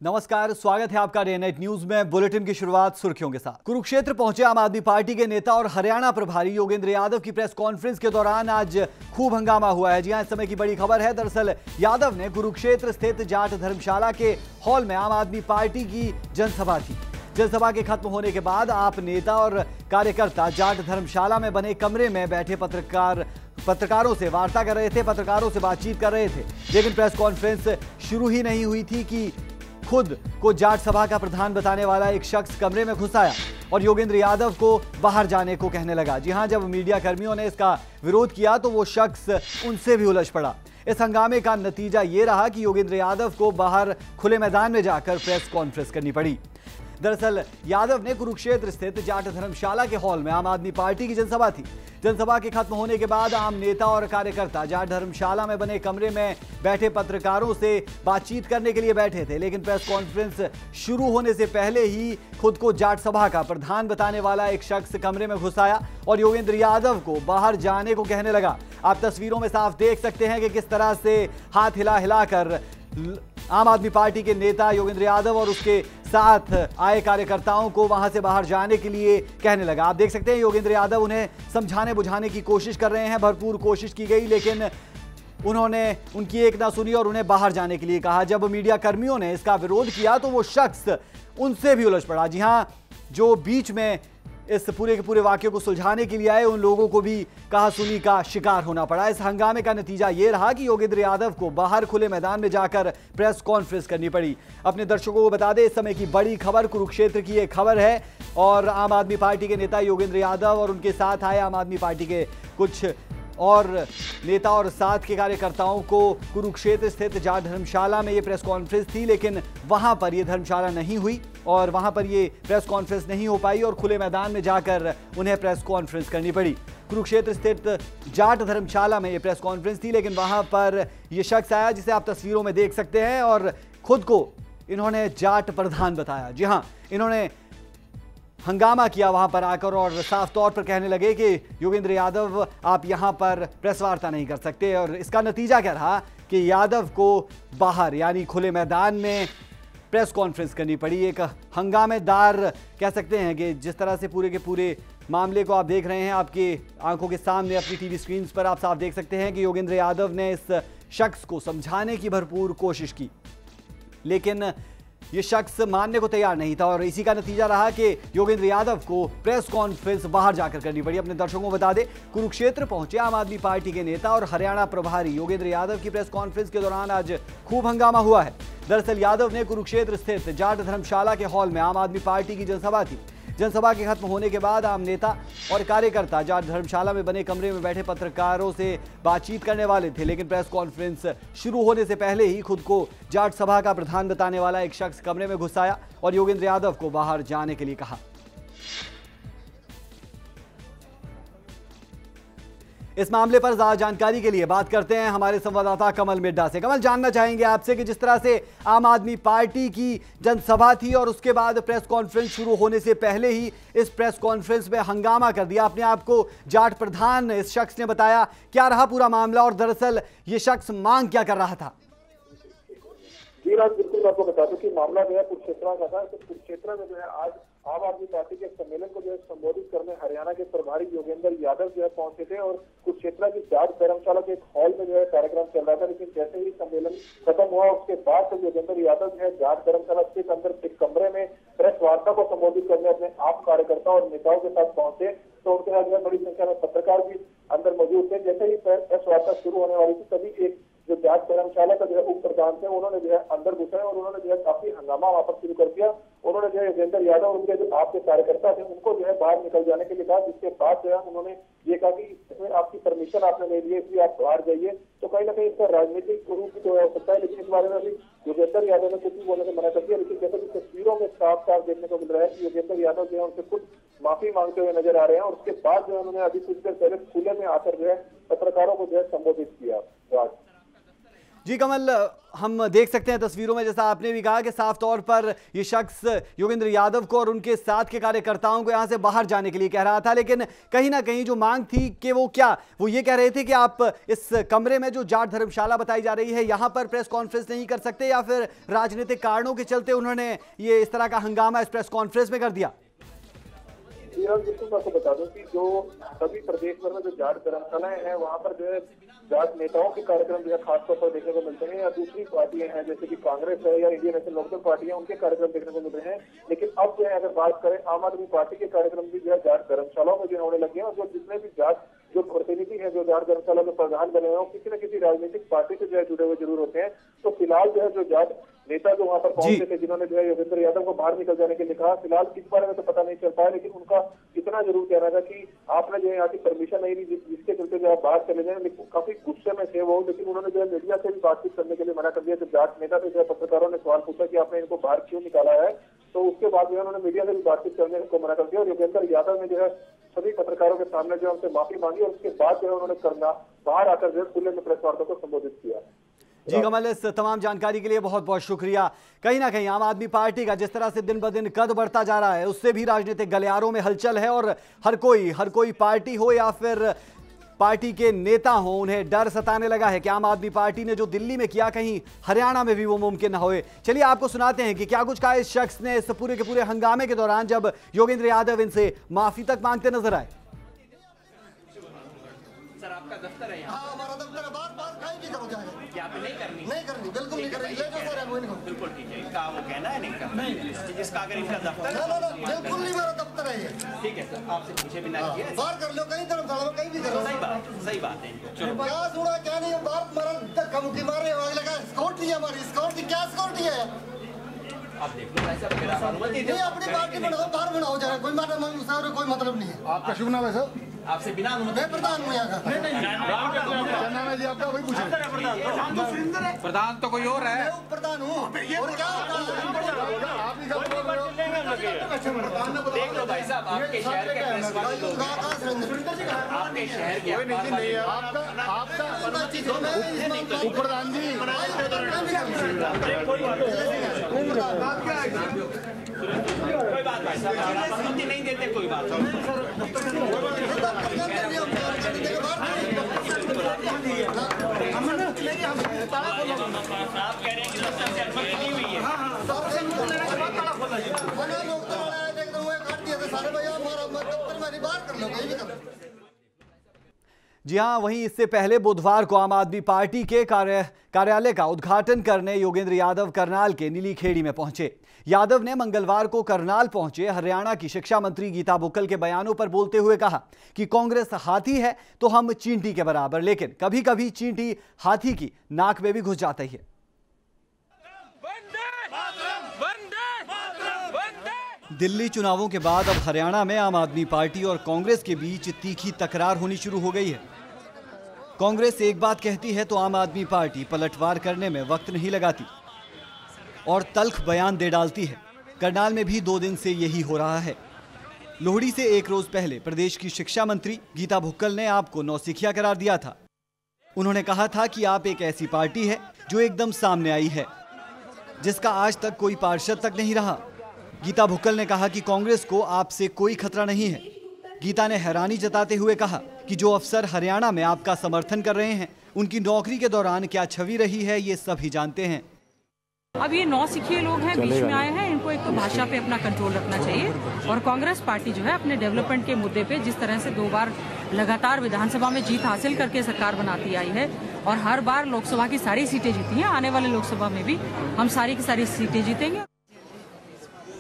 नमस्कार, स्वागत है आपका डे नाइट न्यूज में। बुलेटिन की शुरुआत सुर्खियों के साथ। कुरुक्षेत्र पहुंचे आम आदमी पार्टी के नेता और हरियाणा प्रभारी योगेंद्र यादव की प्रेस कॉन्फ्रेंस के दौरान आज खूब हंगामा हुआ है। जी हां, इस समय की बड़ी खबर है। दरअसल यादव ने कुरुक्षेत्र स्थित जाट धर्मशाला के हॉल में आम आदमी पार्टी की जनसभा थी। जनसभा के खत्म होने के बाद आप नेता और कार्यकर्ता जाट धर्मशाला में बने कमरे में बैठे पत्रकारों से वार्ता कर रहे थे, पत्रकारों से बातचीत कर रहे थे। लेकिन प्रेस कॉन्फ्रेंस शुरू ही नहीं हुई थी कि खुद को जाट सभा का प्रधान बताने वाला एक शख्स कमरे में घुस आया और योगेंद्र यादव को बाहर जाने को कहने लगा। जी हां, जब मीडिया कर्मियों ने इसका विरोध किया तो वो शख्स उनसे भी उलझ पड़ा। इस हंगामे का नतीजा ये रहा कि योगेंद्र यादव को बाहर खुले मैदान में जाकर प्रेस कॉन्फ्रेंस करनी पड़ी। दरअसल यादव ने कुरुक्षेत्र स्थित जाट धर्मशाला के हॉल में आम आदमी पार्टी की जनसभा थी। जनसभा के खत्म होने के बाद आम नेता और कार्यकर्ता जाट धर्मशाला में बने कमरे में बैठे पत्रकारों से बातचीत करने के लिए बैठे थे। लेकिन प्रेस कॉन्फ्रेंस शुरू होने से पहले ही खुद को जाट सभा का प्रधान बताने वाला एक शख्स कमरे में घुस आया और योगेंद्र यादव को बाहर जाने को कहने लगा। आप तस्वीरों में साफ देख सकते हैं कि किस तरह से हाथ हिला हिलाकर आम आदमी पार्टी के नेता योगेंद्र यादव और उसके साथ आए कार्यकर्ताओं को वहां से बाहर जाने के लिए कहने लगा। आप देख सकते हैं योगेंद्र यादव उन्हें समझाने बुझाने की कोशिश कर रहे हैं। भरपूर कोशिश की गई लेकिन उन्होंने उनकी एक ना सुनी और उन्हें बाहर जाने के लिए कहा। जब मीडिया कर्मियों ने इसका विरोध किया तो वो शख्स उनसे भी उलझ पड़ा। जी हां, जो बीच में इस पूरे के पूरे वाक्य को सुलझाने के लिए आए उन लोगों को भी कहा सुनी का शिकार होना पड़ा। इस हंगामे का नतीजा ये रहा कि योगेंद्र यादव को बाहर खुले मैदान में जाकर प्रेस कॉन्फ्रेंस करनी पड़ी। अपने दर्शकों को बता दें, इस समय की बड़ी खबर कुरुक्षेत्र की एक खबर है और आम आदमी पार्टी के नेता योगेंद्र यादव और उनके साथ आए आम आदमी पार्टी के कुछ और नेता और साथ के कार्यकर्ताओं को कुरुक्षेत्र स्थित जाट धर्मशाला में ये प्रेस कॉन्फ्रेंस थी। लेकिन वहां पर ये धर्मशाला नहीं हुई और वहां पर ये प्रेस कॉन्फ्रेंस नहीं हो पाई और खुले मैदान में जाकर उन्हें प्रेस कॉन्फ्रेंस करनी पड़ी। कुरुक्षेत्र स्थित जाट धर्मशाला में ये प्रेस कॉन्फ्रेंस थी लेकिन वहां पर ये शख्स आया जिसे आप तस्वीरों में देख सकते हैं और खुद को इन्होंने जाट प्रधान बताया। जी हाँ, इन्होंने हंगामा किया वहां पर आकर और साफ तौर पर कहने लगे कि योगेंद्र यादव आप यहां पर प्रेस वार्ता नहीं कर सकते। और इसका नतीजा क्या रहा कि यादव को बाहर यानी खुले मैदान में प्रेस कॉन्फ्रेंस करनी पड़ी। एक हंगामेदार कह सकते हैं कि जिस तरह से पूरे के पूरे मामले को आप देख रहे हैं, आपकी आंखों के सामने अपनी टीवी स्क्रीन पर आप साफ देख सकते हैं कि योगेंद्र यादव ने इस शख्स को समझाने की भरपूर कोशिश की लेकिन ये शख्स मानने को तैयार नहीं था और इसी का नतीजा रहा कि योगेंद्र यादव को प्रेस कॉन्फ्रेंस बाहर जाकर करनी पड़ी। अपने दर्शकों को बता दें, कुरुक्षेत्र पहुंचे आम आदमी पार्टी के नेता और हरियाणा प्रभारी योगेंद्र यादव की प्रेस कॉन्फ्रेंस के दौरान आज खूब हंगामा हुआ है। दरअसल यादव ने कुरुक्षेत्र स्थित जाट धर्मशाला के हॉल में आम आदमी पार्टी की जनसभा थी। जनसभा के खत्म होने के बाद आम नेता और कार्यकर्ता जाट धर्मशाला में बने कमरे में बैठे पत्रकारों से बातचीत करने वाले थे। लेकिन प्रेस कॉन्फ्रेंस शुरू होने से पहले ही खुद को जाट सभा का प्रधान बताने वाला एक शख्स कमरे में घुस आया और योगेंद्र यादव को बाहर जाने के लिए कहा। इस मामले पर ज्यादा जानकारी के लिए बात करते हैं हमारे संवाददाता कमल मिड्डा से। कमल, जानना चाहेंगे आपसे कि जिस तरह से आम आदमी पार्टी की जनसभा थी और उसके बाद प्रेस कॉन्फ्रेंस शुरू होने से पहले ही इस प्रेस कॉन्फ्रेंस में हंगामा कर दिया, अपने आप को जाट प्रधान इस शख्स ने बताया। क्या रहा पूरा मामला और दरअसल ये शख्स मांग क्या कर रहा था? जी राज, बिल्कुल आपको बता दूं कि मामला जो है कुरुक्षेत्र का था। तो कुरुक्षेत्र में जो है आज आम आदमी पार्टी के सम्मेलन को जो है संबोधित करने हरियाणा के प्रभारी योगेंद्र यादव जो है पहुंचे थे और कुरुक्षेत्र की जाट धर्मशाला के एक हॉल में जो है कार्यक्रम चल रहा था। लेकिन जैसे ही सम्मेलन खत्म हुआ उसके बाद तो योगेंद्र यादव जो है जाट धर्मशाला के अंदर एक कमरे में प्रेस वार्ता को संबोधित करने अपने आप कार्यकर्ता और नेताओं के साथ पहुंचे तो उनके साथ जो है बड़ी संख्या में पत्रकार भी अंदर मौजूद थे। जैसे ही प्रेस वार्ता शुरू होने वाली थी तभी एक जो जाट धर्मशाला का जो है उप प्रधान थे उन्होंने जो है अंदर घुसे और उन्होंने जो है काफी हंगामा वहां पर शुरू कर दिया। उन्होंने जो है योगेंद्र यादव और उनके जो आपके कार्यकर्ता थे उनको जो है बाहर निकल जाने के लिए कहा, जिसके बाद जो है उन्होंने ये कहा कि इसमें आपकी परमिशन आपने ले ली है इसलिए आप बाहर जाइए। तो कहीं ना कहीं इसका राजनीतिक रूप जो है हो सकता है, लेकिन इस बारे में अभी योगेंद्र यादव ने कुछ भी बोलने से मना कर दिया। लेकिन जैसे कि तस्वीरों में साफ साफ देखने को मिल रहा है कि योगेंद्र यादव जो है उनसे खुद माफी मांगते हुए नजर आ रहे हैं और उसके बाद जो है उन्होंने अभी कुछ देर पहले खुले में आकर जो है पत्रकारों को जो है संबोधित किया। जी कमल, हम देख सकते हैं तस्वीरों में, जैसा आपने भी कहा कि साफ तौर पर ये शख्स योगेंद्र यादव को और उनके साथ के कार्यकर्ताओं को यहां से बाहर जाने के लिए कह रहा था, लेकिन कहीं ना कहीं जो मांग थी कि वो ये कह रहे थे कि आप इस कमरे में जो जाट धर्मशाला बताई जा रही है यहां पर प्रेस कॉन्फ्रेंस नहीं कर सकते, या फिर राजनीतिक कारणों के चलते उन्होंने ये इस तरह का हंगामा इस प्रेस कॉन्फ्रेंस में कर दिया? बिल्कुल, मैं आपको बता दूं कि जो सभी प्रदेश भर में जो जाट धर्मशालाएं हैं वहां पर जो है जाट नेताओं के कार्यक्रम जो है खासतौर पर देखने को मिलते हैं, या दूसरी पार्टियां हैं जैसे कि कांग्रेस है या इंडियन नेशनल लोकदल पार्टी है, उनके कार्यक्रम देखने को मिल रहे हैं। लेकिन अब जो है अगर बात करें आम आदमी पार्टी के कार्यक्रम भी जो है जाट धर्मशालाओं में जो होने लगे हैं, और जो जितने भी जाट जो प्रतिनिधि है जो जाट धर्मशाला के प्रधान बने हुए हैं किसी न किसी राजनीतिक पार्टी से जो है जुड़े हुए जरूर होते हैं। तो फिलहाल जो है जो जाट नेता जो वहां पर पहुंचे थे, जिन्होंने जो है योगेंद्र यादव को बाहर निकल जाने के लिए कहा, फिलहाल इस बारे में तो पता नहीं चल पाया, लेकिन उनका इतना जरूर कहना था कि आपने जो है यहाँ की परमिशन नहीं दी जिसके चलते जो आप बाहर चले जाए। लेकिन काफी गुस्से में थे वो, लेकिन उन्होंने जो है मीडिया से भी बातचीत करने के लिए मना कर दिया। जब जाट नेता से जो है पत्रकारों ने सवाल पूछा कि आपने इनको बाहर क्यों निकाला है, तो उसके बाद जो है उन्होंने मीडिया से भी बातचीत करने को मना कर दिया। और योगेंद्र यादव ने जो है सभी पत्रकारों के सामने जो है उनसे माफी मांगी, और उसके बाद जो है उन्होंने करना बाहर आकर जो है खुले में प्रेस वार्ता को संबोधित किया। जी कमल, इस तमाम जानकारी के लिए बहुत बहुत शुक्रिया। कहीं ना कहीं आम आदमी पार्टी का जिस तरह से दिन ब दिन कद बढ़ता जा रहा है, उससे भी राजनीतिक गलियारों में हलचल है, और हर कोई पार्टी हो या फिर पार्टी के नेता हो, उन्हें डर सताने लगा है कि आम आदमी पार्टी ने जो दिल्ली में किया कहीं हरियाणा में भी वो मुमकिन न होए। चलिए आपको सुनाते हैं कि क्या कुछ कहा इस शख्स ने इस पूरे के पूरे हंगामे के दौरान, जब योगेंद्र यादव इनसे माफी तक मांगते नजर आए। सर आपका दफ्तर है यहाँ? हाँ, हमारा दफ्तर है। बार कहीं भी करो जाएगा। क्या पे नहीं करनी? नहीं करनी, बिल्कुल नहीं करनी। ले जाओ सर, इनको। बिल्कुल ठीक है, इनका वो कहना है नहीं करना। नहीं, जिसका अगर इनका दफ्तर है। ना, बिल्कुल नहीं मेरा दफ्तर है ये। ठीक है सर, आपसे पूछे बिना किया। बाहर कर लो, कहीं धर्मशाला में कहीं भी करो। सही बात है। चलो क्या सुना क्या नहीं, बाहर मारा धक्का मुक्की मार रहे हो, लगा सिक्योरिटी है हमारी। सिक्योरिटी क्या सिक्योरिटी है? आप देख लो भाई साहब, मेरा अनुमति दो। नहीं, अपनी पार्टी बनाओ, बाहर बनाओ जाए, कोई मतलब नहीं है। आपका शुभ नाम है सर? आपसे बिना अनुमति? मैं प्रधान हूँ यहाँ का। क्या नाम है जी आपका? वही पूछे। प्रधान तो कोई और है। प्रधान हूँ, और क्या देख लो भाई साहब, आपके शहर के प्रेस वाले लोग, आपके शहर के प्रधान जी कोई बात भाई साहब, आप अनुमति नहीं देते कोई बात जी हां, वहीं इससे पहले बुधवार को आम आदमी पार्टी के कार्यालय का उद्घाटन करने योगेंद्र यादव करनाल के नीलीखेड़ी में पहुंचे। यादव ने मंगलवार को करनाल पहुंचे हरियाणा की शिक्षा मंत्री गीता बुक्कल के बयानों पर बोलते हुए कहा कि कांग्रेस हाथी है तो हम चींटी के बराबर, लेकिन कभी कभी चींटी हाथी की नाक में भी घुस जाती है। दिल्ली चुनावों के बाद अब हरियाणा में आम आदमी पार्टी और कांग्रेस के बीच तीखी तकरार होनी शुरू हो गई है। कांग्रेस एक बात कहती है तो आम आदमी पार्टी पलटवार करने में वक्त नहीं लगाती और तल्ख बयान दे डालती है। करनाल में भी 2 दिन से यही हो रहा है। लोहड़ी से 1 रोज पहले प्रदेश की शिक्षा मंत्री गीता बुक्कल ने आपको नौसिखिया करार दिया था। उन्होंने कहा था कि आप एक ऐसी पार्टी है जो एकदम सामने आई है, जिसका आज तक कोई पार्षद तक नहीं रहा। गीता बुक्कल ने कहा कि कांग्रेस को आपसे कोई खतरा नहीं है। गीता ने हैरानी जताते हुए कहा कि जो अफसर हरियाणा में आपका समर्थन कर रहे हैं, उनकी नौकरी के दौरान क्या छवि रही है ये सभी जानते हैं। अब ये नौसिखिए लोग हैं, बीच में आए हैं, इनको एक तो भाषा पे अपना कंट्रोल रखना चाहिए। और कांग्रेस पार्टी जो है अपने डेवलपमेंट के मुद्दे पे जिस तरह से 2 बार लगातार विधानसभा में जीत हासिल करके सरकार बनाती आई है और हर बार लोकसभा की सारी सीटें जीती हैं, आने वाले लोकसभा में भी हम सारी की सारी सीटें जीतेंगे।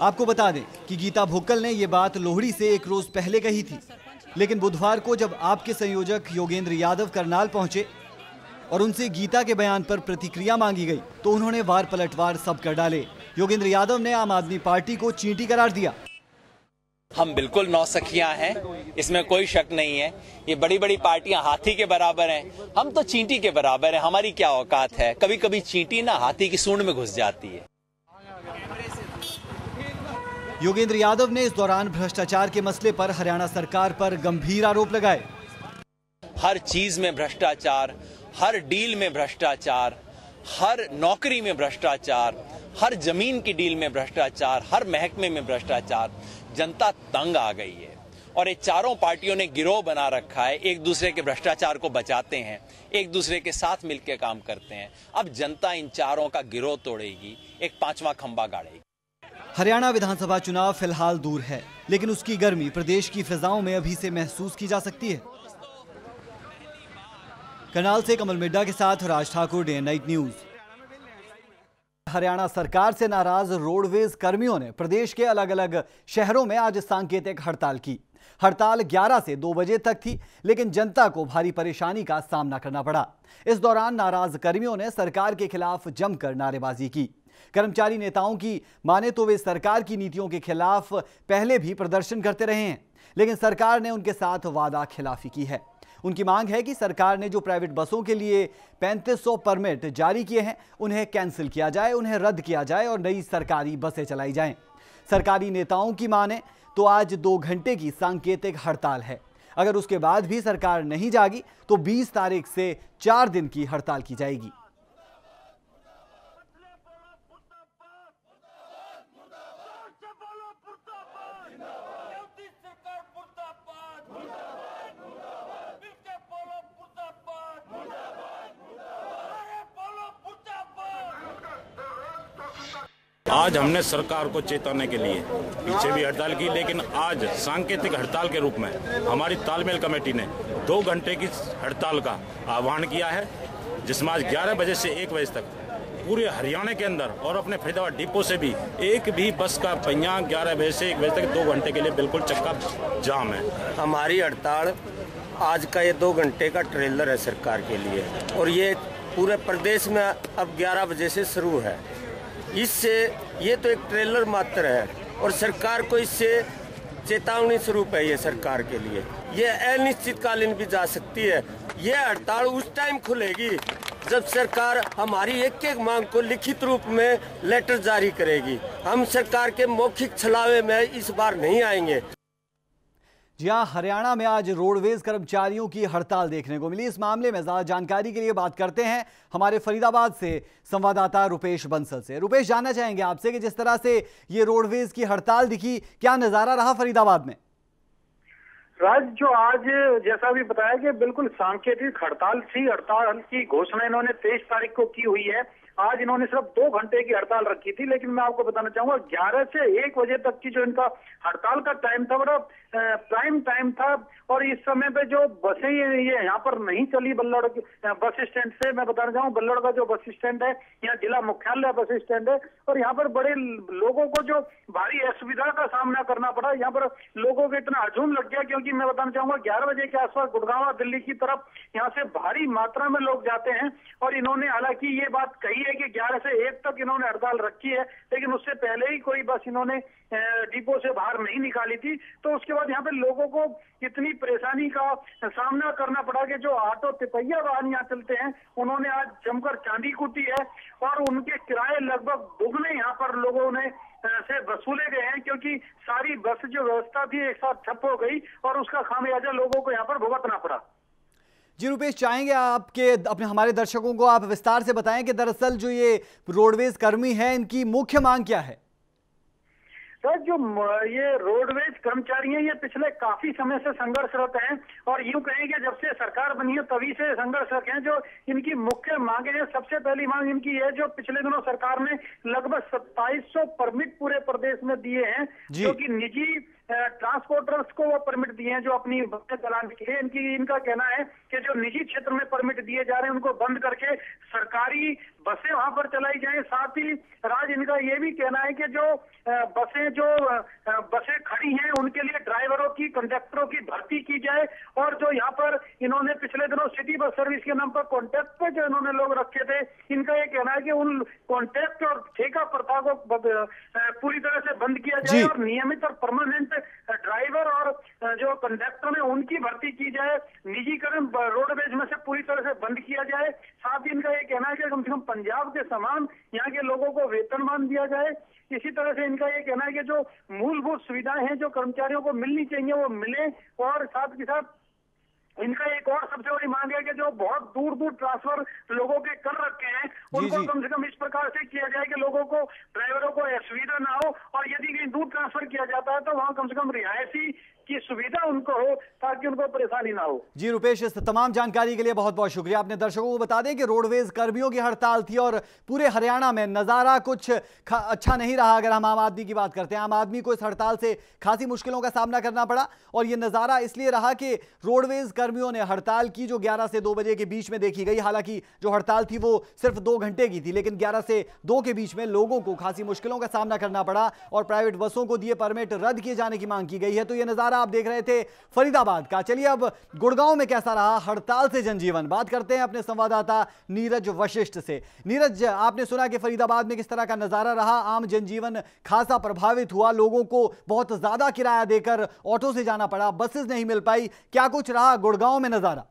आपको बता दें कि गीता बुक्कल ने ये बात लोहड़ी से 1 रोज पहले कही थी, लेकिन बुधवार को जब आपके संयोजक योगेंद्र यादव करनाल पहुंचे और उनसे गीता के बयान पर प्रतिक्रिया मांगी गई तो उन्होंने वार पलटवार सब कर डाले। योगेंद्र यादव ने आम आदमी पार्टी को चींटी करार दिया। हम बिल्कुल नौसखियां हैं, इसमें कोई शक नहीं है। ये बड़ी बड़ी पार्टियां हाथी के बराबर हैं, हम तो चींटी के बराबर हैं। हमारी क्या औकात है? कभी कभी चींटी ना हाथी की सूंड में घुस जाती है। योगेंद्र यादव ने इस दौरान भ्रष्टाचार के मसले पर हरियाणा सरकार पर गंभीर आरोप लगाए। हर चीज में भ्रष्टाचार, हर डील में भ्रष्टाचार, हर नौकरी में भ्रष्टाचार, हर जमीन की डील में भ्रष्टाचार, हर महकमे में भ्रष्टाचार। जनता तंग आ गई है और ये चारों पार्टियों ने गिरोह बना रखा है, एक दूसरे के भ्रष्टाचार को बचाते हैं, एक दूसरे के साथ मिलकर काम करते हैं। अब जनता इन चारों का गिरोह तोड़ेगी, एक पांचवा खंबा गाड़ेगी। हरियाणा विधानसभा चुनाव फिलहाल दूर है, लेकिन उसकी गर्मी प्रदेश की फिजाओं में अभी से महसूस की जा सकती है। करनाल से कमल मिड्डा के साथ Raj Thakur, day night news. Haryana सरकार से नाराज रोडवेज कर्मियों ने प्रदेश के अलग अलग शहरों में आज सांकेतिक हड़ताल की। हड़ताल 11 से 2 बजे तक थी, लेकिन जनता को भारी परेशानी का सामना करना पड़ा। इस दौरान नाराज कर्मियों ने सरकार के खिलाफ जमकर नारेबाजी की। कर्मचारी नेताओं की माने तो वे सरकार की नीतियों के खिलाफ पहले भी प्रदर्शन करते रहे हैं, लेकिन सरकार ने उनके साथ वादा खिलाफी की है। उनकी मांग है कि सरकार ने जो प्राइवेट बसों के लिए 3500 परमिट जारी किए हैं, उन्हें कैंसिल किया जाए, उन्हें रद्द किया जाए और नई सरकारी बसें चलाई जाएं। सरकारी नेताओं की माने तो आज 2 घंटे की सांकेतिक हड़ताल है। अगर उसके बाद भी सरकार नहीं जागी तो 20 तारीख से 4 दिन की हड़ताल की जाएगी। आज हमने सरकार को चेताने के लिए पीछे भी हड़ताल की, लेकिन आज सांकेतिक हड़ताल के रूप में हमारी तालमेल कमेटी ने 2 घंटे की हड़ताल का आह्वान किया है, जिसमें आज 11 बजे से 1 बजे तक पूरे हरियाणा के अंदर और अपने फरीदाबाद डिपो से भी एक भी बस का पहिया 11 बजे से 1 बजे तक 2 घंटे के लिए बिल्कुल चक्का जाम है। हमारी हड़ताल आज का ये 2 घंटे का ट्रेलर है सरकार के लिए, और ये पूरे प्रदेश में अब 11 बजे से शुरू है। इससे ये तो एक ट्रेलर मात्र है और सरकार को इससे चेतावनी स्वरूप है ये सरकार के लिए। ये अनिश्चितकालीन भी जा सकती है। ये हड़ताल उस टाइम खुलेगी जब सरकार हमारी एक एक मांग को लिखित रूप में लेटर जारी करेगी। हम सरकार के मौखिक छलावे में इस बार नहीं आएंगे। जी हां, हरियाणा में आज रोडवेज कर्मचारियों की हड़ताल देखने को मिली। इस मामले में ज्यादा जानकारी के लिए बात करते हैं हमारे फरीदाबाद से संवाददाता रुपेश बंसल से। रुपेश, जानना चाहेंगे आपसे कि जिस तरह से ये रोडवेज की हड़ताल दिखी, क्या नजारा रहा फरीदाबाद में? राज, जो आज जैसा भी बताया कि बिल्कुल सांकेतिक हड़ताल थी। हड़ताल की घोषणा इन्होंने 23 तारीख को की हुई है। आज इन्होंने सिर्फ 2 घंटे की हड़ताल रखी थी, लेकिन मैं आपको बताना चाहूंगा 11 से 1 बजे तक की जो इनका हड़ताल का टाइम था बड़ा प्राइम टाइम था। और इस समय पे जो बसें ये यहाँ पर नहीं चली बल्लड़ बस स्टैंड से, मैं बताना चाहूँ बल्लड़ का जो बस स्टैंड है, यहाँ जिला मुख्यालय बस स्टैंड है, और यहाँ पर बड़े लोगों को जो भारी असुविधा का सामना करना पड़ा। यहाँ पर लोगों को इतना हजूम लग गया, क्योंकि मैं बताना चाहूंगा 11 बजे के आसपास गुड़गांव दिल्ली की तरफ यहाँ से भारी मात्रा में लोग जाते हैं। और इन्होंने हालांकि ये बात कही है कि 11 से 1 तक इन्होंने हड़ताल रखी है, लेकिन उससे पहले ही कोई बस इन्होंने डिपो से बाहर नहीं निकाली थी। तो उसके बाद यहाँ पे लोगों को इतनी परेशानी का सामना करना पड़ा कि जो ऑटो तिपहिया वाहन यहाँ चलते हैं, उन्होंने आज जमकर चांदी कूटी है और उनके किराए लगभग दुगने यहाँ पर लोगों ने से वसूले गए हैं, क्योंकि सारी बस जो व्यवस्था थी एक साथ ठप हो गई और उसका खामियाजा लोगों को यहाँ पर भुगतना पड़ा। जी रुपेश, चाहेंगे आपके अपने हमारे दर्शकों को आप विस्तार से बताएं कि दरअसल जो ये रोडवेज कर्मी हैं, इनकी मुख्य मांग क्या है? सर, जो ये रोडवेज कर्मचारी हैं, ये पिछले काफी समय से संघर्षरत हैं और यूं कहें कि जब से सरकार बनी है तभी से संघर्षरत हैं। जो इनकी मुख्य मांगे हैं, सबसे पहली मांग इनकी है, जो पिछले दिनों सरकार ने लगभग 2700 परमिट पूरे प्रदेश में दिए हैं, जो कि निजी ट्रांसपोर्टर्स को वो परमिट दिए हैं जो अपनी बसें चलाने के लिए। इनका कहना है कि जो निजी क्षेत्र में परमिट दिए जा रहे हैं उनको बंद करके सरकारी बसें वहां पर चलाई जाएं। साथ ही राज, इनका ये भी कहना है कि जो बसें खड़ी हैं उनके लिए ड्राइवरों की, कंडक्टरों की भर्ती की जाए। और जो यहाँ पर इन्होंने पिछले दिनों सिटी बस सर्विस के नाम पर कॉन्ट्रैक्ट पे जो इन्होंने लोग रखे थे, इनका ये कहना है कि उन कॉन्ट्रैक्ट और ठेका प्रथा को पूरी तरह से बंद किया जाए और नियमित और परमानेंट ड्राइवर और जो कंडक्टर है उनकी भर्ती की जाए। निजीकरण रोडवेज में से पूरी तरह से बंद किया जाए। साथ ही इनका ये कहना है कि कम से कम पंजाब के समान यहाँ के लोगों को वेतनमान दिया जाए। इसी तरह से इनका ये कहना है कि जो मूलभूत सुविधाएं हैं जो कर्मचारियों को मिलनी चाहिए वो मिले, और साथ के साथ इनका एक और सबसे बड़ी मांग है कि जो बहुत दूर दूर ट्रांसफर लोगों के कर रखे हैं उनको कम से कम इस प्रकार से किया जाए कि लोगों को, ड्राइवरों को असुविधा ना हो, और यदि कहीं दूर ट्रांसफर किया जाता है तो वहां कम से कम रिहायशी की सुविधा उनको हो ताकि उनको परेशानी ना हो। जी रुपेश, इस तमाम जानकारी के लिए बहुत बहुत शुक्रिया। आपने दर्शकों को बता दें कि रोडवेज कर्मियों की हड़ताल थी और पूरे हरियाणा में नजारा कुछ अच्छा नहीं रहा। अगर हम आम आदमी की बात करते हैं, आम आदमी को इस हड़ताल से खासी मुश्किलों का सामना करना पड़ा, और यह नजारा इसलिए रहा कि रोडवेज कर्मियों ने हड़ताल की जो 11 से 2 बजे के बीच में देखी गई। हालांकि जो हड़ताल थी वो सिर्फ 2 घंटे की थी, लेकिन 11 से 2 के बीच में लोगों को खासी मुश्किलों का सामना करना पड़ा और प्राइवेट बसों को दिए परमिट रद्द किए जाने की मांग की गई है। तो यह नजारा आप देख रहे थे फरीदाबाद का। चलिए अब गुड़गांव में कैसा रहा हड़ताल से जनजीवन, बात करते हैं अपने संवाददाता नीरज वशिष्ठ से। नीरज, आपने सुना कि फरीदाबाद में किस तरह का नजारा रहा, आम जनजीवन खासा प्रभावित हुआ, लोगों को बहुत ज्यादा किराया देकर ऑटो से जाना पड़ा, बसेस नहीं मिल पाई, क्या कुछ रहा गुड़गांव में नजारा?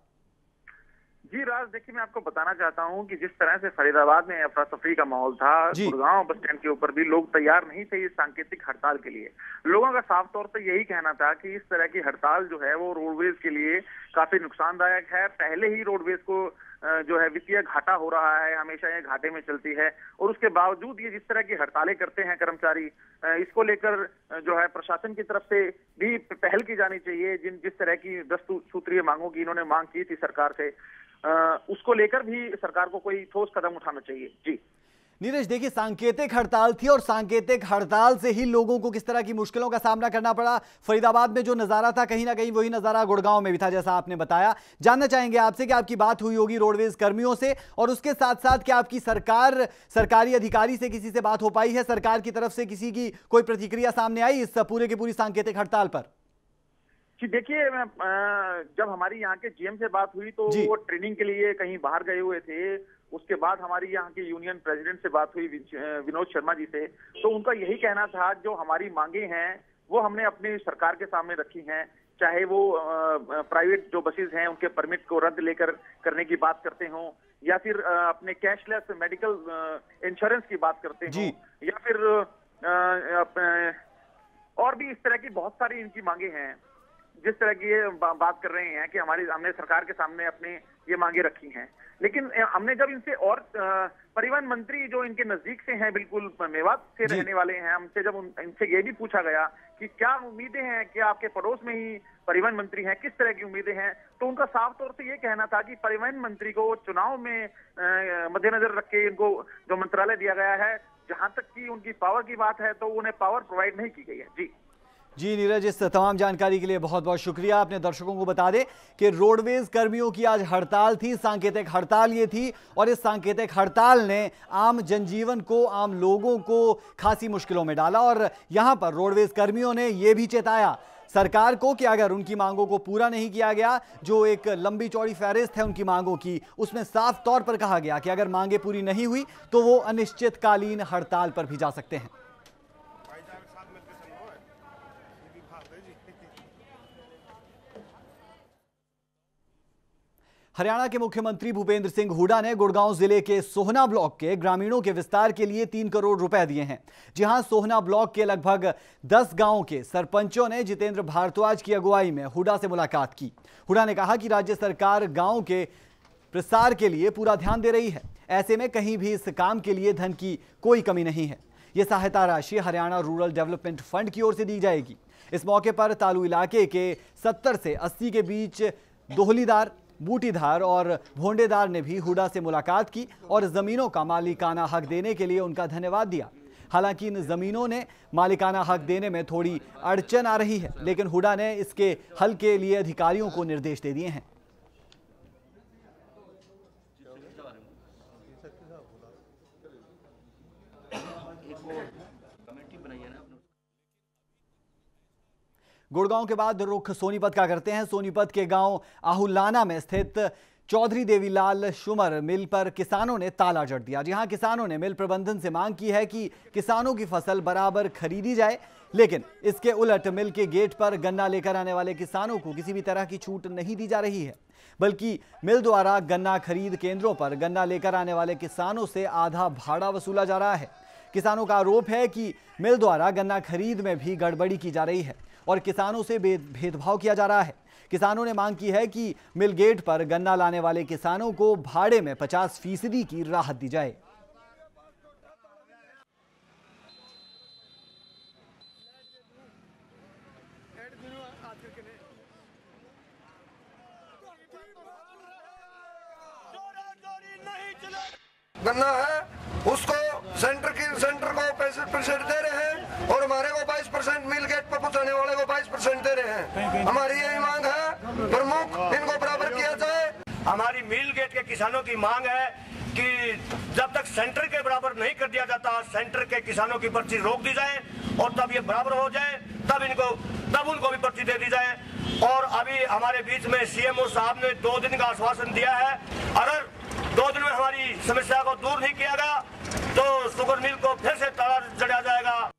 जी राज, देखिए मैं आपको बताना चाहता हूं कि जिस तरह से फरीदाबाद में अफरा तफरी का माहौल था, गुड़गांव बस स्टैंड के ऊपर भी लोग तैयार नहीं थे इस सांकेतिक हड़ताल के लिए। लोगों का साफ तौर पर यही कहना था कि इस तरह की हड़ताल जो है वो रोडवेज के लिए काफी नुकसानदायक है। पहले ही रोडवेज को जो है वित्तीय घाटा हो रहा है, हमेशा ये घाटे में चलती है, और उसके बावजूद ये जिस तरह की हड़तालें करते हैं कर्मचारी, इसको लेकर जो है प्रशासन की तरफ से भी पहल की जानी चाहिए। जिस तरह की 10 सूत्रीय मांगों की इन्होंने मांग की थी सरकार से, उसको लेकर भी सरकार को कोई ठोस कदम उठाना चाहिए। जी नीरज, देखिए सांकेतिक हड़ताल थी और सांकेतिक हड़ताल से ही लोगों को किस तरह की मुश्किलों का सामना करना पड़ा। फरीदाबाद में जो नजारा था कहीं ना कहीं वही नजारा गुड़गांव में भी था, जैसा आपने बताया। जानना चाहेंगे आपसे कि आपकी बात हुई होगी रोडवेज कर्मियों से, और उसके साथ साथ क्या आपकी सरकारी अधिकारी से किसी से बात हो पाई है? सरकार की तरफ से किसी की कोई प्रतिक्रिया सामने आई इस पूरे की पूरी सांकेतिक हड़ताल पर? जी देखिए, जब हमारी यहाँ के जीएम से बात हुई तो वो ट्रेनिंग के लिए कहीं बाहर गए हुए थे। उसके बाद हमारी यहाँ के यूनियन प्रेसिडेंट से बात हुई विनोद शर्मा जी से, तो उनका यही कहना था जो हमारी मांगे हैं वो हमने अपनी सरकार के सामने रखी हैं। चाहे वो प्राइवेट जो बसेस हैं उनके परमिट को रद्द लेकर करने की बात करते हों, या फिर अपने कैशलेस मेडिकल इंश्योरेंस की बात करते हों, या फिर और भी इस तरह की बहुत सारी इनकी मांगे हैं। जिस तरह की ये बात कर रहे हैं कि हमने सरकार के सामने अपने ये मांगे रखी हैं, लेकिन हमने जब इनसे और परिवहन मंत्री जो इनके नजदीक से हैं, बिल्कुल मेवात से रहने वाले हैं, हमसे जब इनसे ये भी पूछा गया कि क्या उम्मीदें हैं, क्या आपके पड़ोस में ही परिवहन मंत्री हैं, किस तरह की उम्मीदें हैं, तो उनका साफ तौर से ये कहना था कि परिवहन मंत्री को चुनाव में मद्देनजर रख के इनको जो मंत्रालय दिया गया है, जहां तक की उनकी पावर की बात है तो उन्हें पावर प्रोवाइड नहीं की गई है। जी नीरज, इस तमाम जानकारी के लिए बहुत बहुत शुक्रिया। आपने दर्शकों को बता दें कि रोडवेज कर्मियों की आज हड़ताल थी, सांकेतिक हड़ताल ये थी, और इस सांकेतिक हड़ताल ने आम जनजीवन को, आम लोगों को खासी मुश्किलों में डाला। और यहां पर रोडवेज कर्मियों ने यह भी चेताया सरकार को कि अगर उनकी मांगों को पूरा नहीं किया गया, जो एक लंबी चौड़ी फहरिस्त है उनकी मांगों की, उसमें साफ तौर पर कहा गया कि अगर मांगे पूरी नहीं हुई तो वो अनिश्चितकालीन हड़ताल पर भी जा सकते हैं। हरियाणा के मुख्यमंत्री भूपेंद्र सिंह हुड्डा ने गुड़गांव जिले के सोहना ब्लॉक के ग्रामीणों के विस्तार के लिए 3 करोड़ रुपए दिए हैं। जी हां, सोहना ब्लॉक के लगभग 10 गांवों के सरपंचों ने जितेंद्र भारद्वाज की अगुवाई में हुड्डा से मुलाकात की। हुड्डा ने कहा कि राज्य सरकार गांव के प्रसार के लिए पूरा ध्यान दे रही है, ऐसे में कहीं भी इस काम के लिए धन की कोई कमी नहीं है। यह सहायता राशि हरियाणा रूरल डेवलपमेंट फंड की ओर से दी जाएगी। इस मौके पर तालू इलाके के 70 से 80 के बीच दोहलीदार, बूटीधार और भोंडेदार ने भी हुड्डा से मुलाकात की और जमीनों का मालिकाना हक देने के लिए उनका धन्यवाद दिया। हालांकि इन जमीनों ने मालिकाना हक देने में थोड़ी अड़चन आ रही है, लेकिन हुड्डा ने इसके हल के लिए अधिकारियों को निर्देश दे दिए हैं। गुड़गांव के बाद रुख सोनीपत का करते हैं। सोनीपत के गांव आहुलाना में स्थित चौधरी देवीलाल शुमर मिल पर किसानों ने ताला जड़ दिया। जी हां, किसानों ने मिल प्रबंधन से मांग की है कि किसानों की फसल बराबर खरीदी जाए, लेकिन इसके उलट मिल के गेट पर गन्ना लेकर आने वाले किसानों को किसी भी तरह की छूट नहीं दी जा रही है, बल्कि मिल द्वारा गन्ना खरीद केंद्रों पर गन्ना लेकर आने वाले किसानों से आधा भाड़ा वसूला जा रहा है। किसानों का आरोप है कि मिल द्वारा गन्ना खरीद में भी गड़बड़ी की जा रही है और किसानों से भेदभाव किया जा रहा है। किसानों ने मांग की है कि मिल गेट पर गन्ना लाने वाले किसानों को भाड़े में 50% की राहत दी जाए। गन्ना है उसको सेंटर को 65% दे रहे हैं और हमारे को 22% मिल गेट पर पहुंचाने वाले को 22% दे रहे हैं। हमारी यही मांग है, प्रमुख इनको बराबर किया जाए। हमारी मिल गेट के किसानों की मांग है कि जब तक सेंटर के बराबर नहीं कर दिया जाता, सेंटर के किसानों की पर्ची रोक दी जाए और तब ये बराबर हो जाए, तब उनको भी पर्ची दे दी जाए। और अभी हमारे बीच में सीएमओ साहब ने 2 दिन का आश्वासन दिया है, अगर 2 दिन में हमारी समस्या को दूर नहीं किया गया तो शुगर मिल को फिर से ताला जड़ा जाएगा।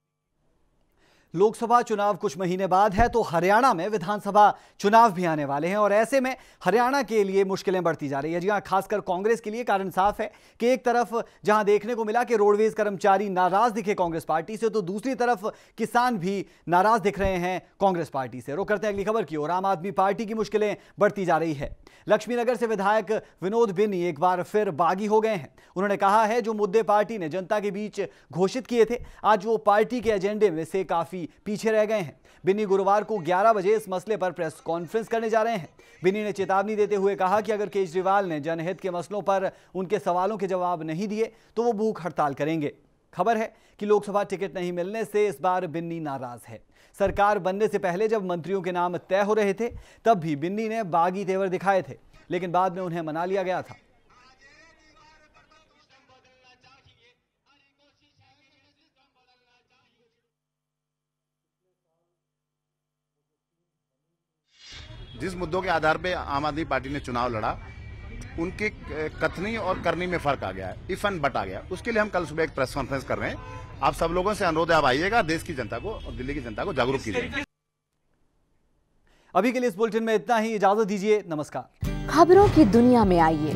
लोकसभा चुनाव कुछ महीने बाद है तो हरियाणा में विधानसभा चुनाव भी आने वाले हैं और ऐसे में हरियाणा के लिए मुश्किलें बढ़ती जा रही है। जी हां, खासकर कांग्रेस के लिए कारण साफ है कि एक तरफ जहां देखने को मिला कि रोडवेज कर्मचारी नाराज दिखे कांग्रेस पार्टी से, तो दूसरी तरफ किसान भी नाराज दिख रहे हैं कांग्रेस पार्टी से। रुक करते हैं अगली खबर की ओर। आम आदमी पार्टी की मुश्किलें बढ़ती जा रही है। लक्ष्मीनगर से विधायक विनोद बिन्नी एक बार फिर बागी हो गए हैं। उन्होंने कहा है जो मुद्दे पार्टी ने जनता के बीच घोषित किए थे, आज वो पार्टी के एजेंडे में से काफी पीछे रह गए हैं। बिन्नी गुरुवार को 11 बजे इस मसले पर प्रेस कॉन्फ्रेंस करने जा रहे हैं। बिन्नी ने चेतावनी देते हुए कहा कि अगर केजरीवाल ने जनहित के मसलों पर उनके सवालों के जवाब नहीं दिए तो वो भूख हड़ताल करेंगे। खबर है कि लोकसभा टिकट नहीं मिलने से इस बार बिन्नी नाराज है। सरकार बनने से पहले जब मंत्रियों के नाम तय हो रहे थे तब भी बिन्नी ने बागी तेवर दिखाए थे, लेकिन बाद में उन्हें मना लिया गया था। जिस मुद्दों के आधार पे आम आदमी पार्टी ने चुनाव लड़ा, उनके कथनी और करनी में फर्क आ गया है, इफ एंड बट आ गया। उसके लिए हम कल सुबह एक प्रेस कॉन्फ्रेंस कर रहे हैं। आप सब लोगों से अनुरोध है, आप आइएगा, देश की जनता को और दिल्ली की जनता को जागरूक कीजिए। अभी के लिए इस बुलेटिन में इतना ही। इजाजत दीजिए, नमस्कार। खबरों की दुनिया में आइए,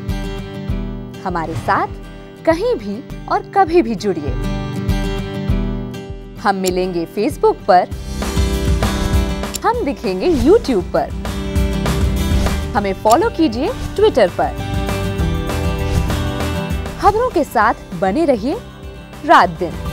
हमारे साथ कहीं भी और कभी भी जुड़िए। हम मिलेंगे फेसबुक पर, हम दिखेंगे यूट्यूब पर, हमें फॉलो कीजिए ट्विटर पर। खबरों के साथ बने रहिए रात दिन।